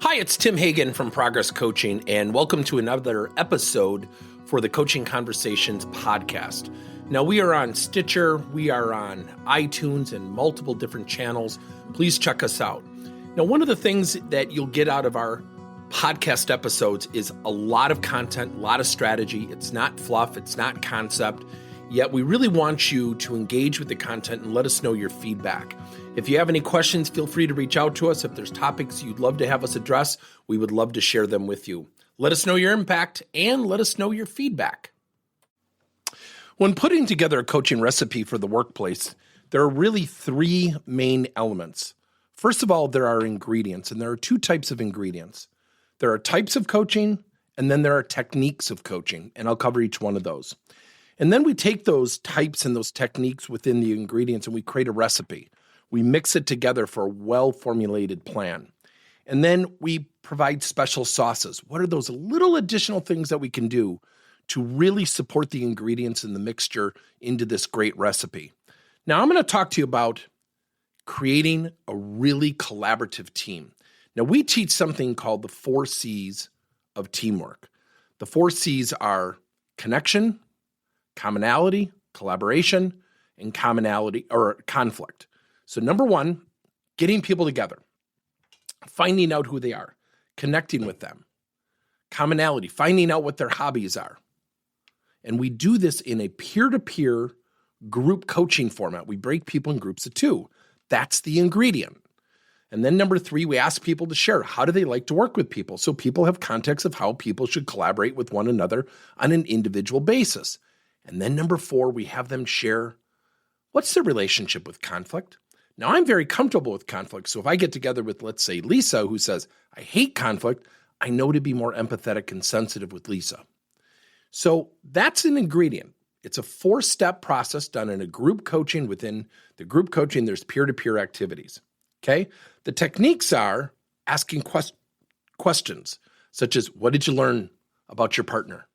Hi, it's Tim Hagen from Progress Coaching, and welcome to another episode for the Coaching Conversations podcast. Now, we are on Stitcher, we are on iTunes, and multiple different channels. Please check us out. Now, one of the things that you'll get out of our podcast episodes is a lot of content, a lot of strategy. It's not fluff, it's not concept, yet we really want you to engage with the content and let us know your feedback. If you have any questions, feel free to reach out to us. If there's topics you'd love to have us address, we would love to share them with you. Let us know your impact and let us know your feedback. When putting together a coaching recipe for the workplace, there are really three main elements. First of all, there are ingredients, and there are two types of ingredients. There are types of coaching, and then there are techniques of coaching, and I'll cover each one of those. And then we take those types and those techniques within the ingredients, and we create a recipe. We mix it together for a well-formulated plan. And then we provide special sauces. What are those little additional things that we can do to really support the ingredients and the mixture into this great recipe? Now, I'm going to talk to you about creating a really collaborative team. Now, we teach something called the 4 C's of teamwork. The 4 C's are connection, commonality, collaboration, and commonality or conflict. So number one, getting people together, finding out who they are, connecting with them, commonality, finding out what their hobbies are. And we do this in a peer-to-peer group coaching format. We break people in groups of 2. That's the ingredient. And then number 3, we ask people to share. How do they like to work with people? So people have context of how people should collaborate with one another on an individual basis. And then number 4, we have them share what's their relationship with conflict. Now, I'm very comfortable with conflict, so if I get together with, let's say, Lisa, who says, I hate conflict, I know to be more empathetic and sensitive with Lisa. So that's an ingredient. It's a 4-step process done in a group coaching. Within the group coaching, there's peer-to-peer activities, okay? The techniques are asking questions, such as, what did you learn about your partner?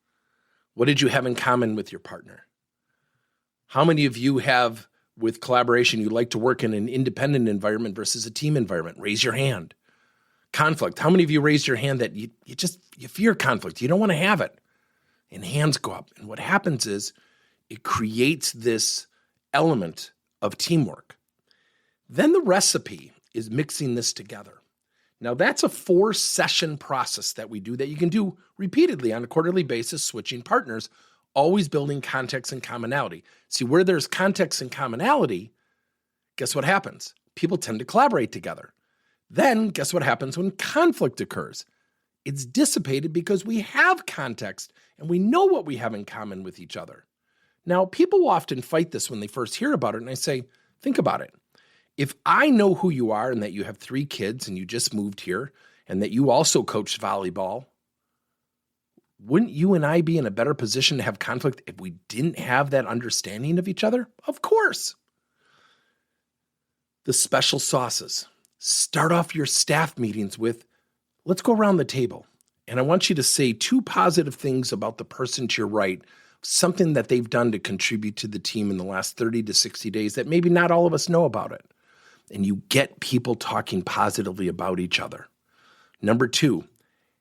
What did you have in common with your partner? How many of you have, with collaboration, you like to work in an independent environment versus a team environment? Raise your hand. Conflict. How many of you raised your hand that you fear conflict? You don't want to have it. And hands go up. And what happens is it creates this element of teamwork. Then the recipe is mixing this together. Now that's a 4-session process that we do that you can do repeatedly on a quarterly basis, switching partners, always building context and commonality. See, where there's context and commonality, guess what happens? People tend to collaborate together. Then, guess what happens when conflict occurs? It's dissipated because we have context and we know what we have in common with each other. Now, people often fight this when they first hear about it, and I say, think about it. If I know who you are and that you have 3 kids and you just moved here and that you also coach volleyball, wouldn't you and I be in a better position to have conflict if we didn't have that understanding of each other? Of course. The special sauces. Start off your staff meetings with, let's go around the table. And I want you to say 2 positive things about the person to your right, something that they've done to contribute to the team in the last 30 to 60 days that maybe not all of us know about it. And you get people talking positively about each other. Number 2,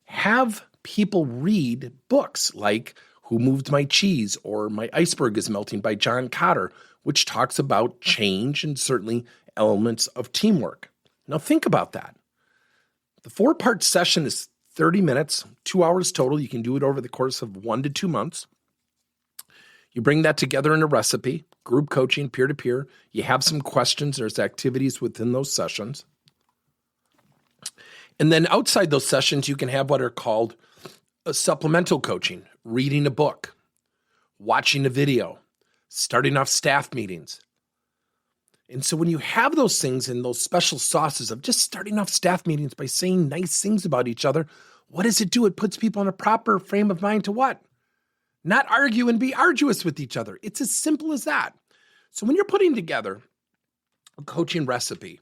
have people read books like Who Moved My Cheese or My Iceberg is Melting by John Kotter, which talks about change and certainly elements of teamwork. Now think about that. The 4-part session is 30 minutes, 2 hours total. You can do it over the course of 1 to 2 months. You bring that together in a recipe, group coaching, peer-to-peer. You have some questions. There's activities within those sessions. And then outside those sessions, you can have what are called a supplemental coaching, reading a book, watching a video, starting off staff meetings. And so when you have those things and those special sauces of just starting off staff meetings by saying nice things about each other, what does it do? It puts people in a proper frame of mind to what? Not argue and be arduous with each other. It's as simple as that. So when you're putting together a coaching recipe,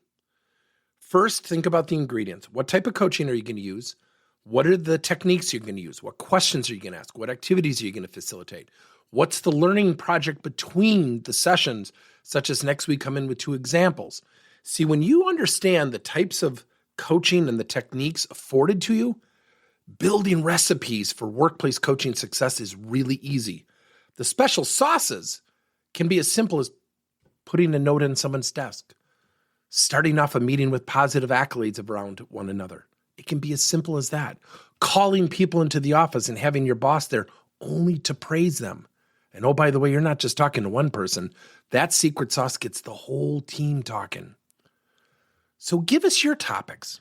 first think about the ingredients. What type of coaching are you going to use? What are the techniques you're going to use? What questions are you going to ask? What activities are you going to facilitate? What's the learning project between the sessions, such as next week come in with 2 examples? See, when you understand the types of coaching and the techniques afforded to you, building recipes for workplace coaching success is really easy. The special sauces can be as simple as putting a note in someone's desk, starting off a meeting with positive accolades around one another. It can be as simple as that. Calling people into the office and having your boss there only to praise them. And oh, by the way, you're not just talking to one person. That secret sauce gets the whole team talking. So give us your topics.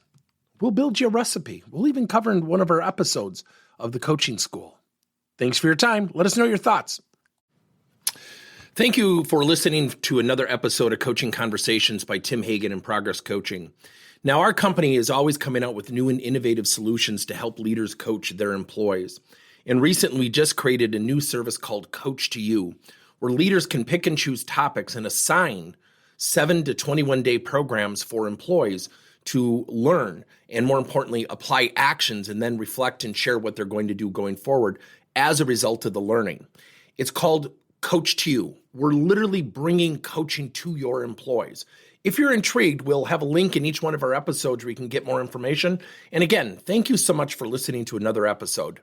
We'll build you a recipe. We'll even cover in one of our episodes of the coaching school. Thanks for your time. Let us know your thoughts. Thank you for listening to another episode of Coaching Conversations by Tim Hagen and Progress Coaching. Now, our company is always coming out with new and innovative solutions to help leaders coach their employees. And recently, we just created a new service called Coach to You, where leaders can pick and choose topics and assign 7 to 21-day programs for employees to learn and, more importantly, apply actions and then reflect and share what they're going to do going forward as a result of the learning. It's called Coach to You. We're literally bringing coaching to your employees. If you're intrigued, we'll have a link in each one of our episodes where you can get more information. And again, thank you so much for listening to another episode.